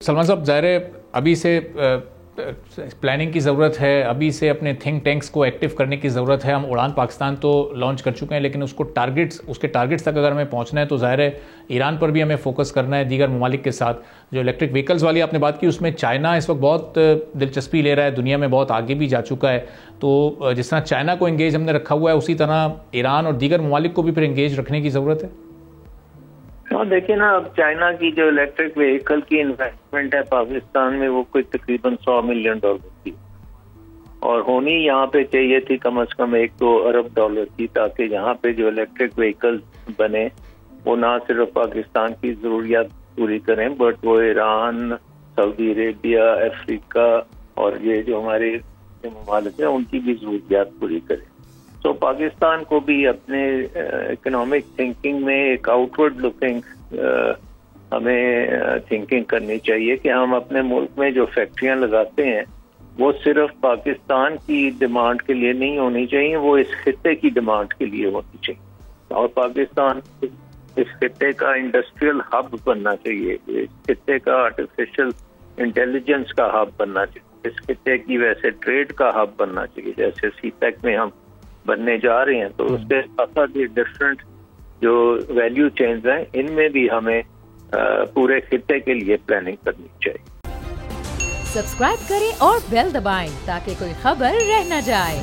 سلمان صاحب، ظاہر ہے ابھی سے پلاننگ کی ضرورت ہے، ابھی سے اپنے تھنک ٹینکس کو ایکٹیو کرنے کی ضرورت ہے. ہم اڑان پاکستان تو لانچ کر چکے ہیں، لیکن اس کے ٹارگٹس تک اگر ہمیں پہنچنا ہے تو ظاہر ہے ایران پر بھی ہمیں فوکس کرنا ہے دیگر ممالک کے ساتھ. جو الیکٹرک وہیکلز والی آپ نے بات کی، اس میں چائنا اس وقت بہت دلچسپی لے رہا ہے، دنیا میں بہت آگے بھی جا چکا ہے. تو جس طرح چائنا کو انگیج ہم نے رکھا ہوا ہے، اسی طرح ایران اور دیگر ممالک کو بھی پھر انگیج رکھنے کی ضرورت ہے. ہاں دیکھیں نا، اب چائنا کی جو الیکٹرک وہیکل کی انویسٹمنٹ ہے پاکستان میں، وہ کوئی تقریباً $100 ملین کی، اور ہونی یہاں پہ چاہیے تھی کم از کم $1-2 ارب کی، تاکہ یہاں پہ جو الیکٹرک وہیکل بنے وہ نہ صرف پاکستان کی ضروریات پوری کریں، بٹ وہ ایران، سعودی عربیہ، افریقہ اور یہ جو ہمارے ممالک ہیں ان کی بھی ضروریات پوری کریں. تو پاکستان کو بھی اپنے اکنامک تھنکنگ میں ایک آؤٹ ورڈ لکنگ ہمیں تھنکنگ کرنی چاہیے کہ ہم اپنے ملک میں جو فیکٹریاں لگاتے ہیں وہ صرف پاکستان کی ڈیمانڈ کے لیے نہیں ہونی چاہیے، وہ اس خطے کی ڈیمانڈ کے لیے ہونی چاہیے. اور پاکستان اس خطے کا انڈسٹریل ہب بننا چاہیے، اس خطے کا آرٹیفیشل انٹیلیجنس کا ہب بننا چاہیے، اس خطے کی ویسے ٹریڈ کا ہب بننا چاہیے، جیسے سی پیک میں ہم بننے جا رہے ہیں. تو اس کے ساتھ ساتھ یہ ڈفرینٹ جو ویلیو چینز ہیں ان میں بھی ہمیں پورے خطے کے لیے پلاننگ کرنی چاہیے. سبسکرائب کریں اور بیل دبائیں تاکہ کوئی خبر رہ نہ جائے.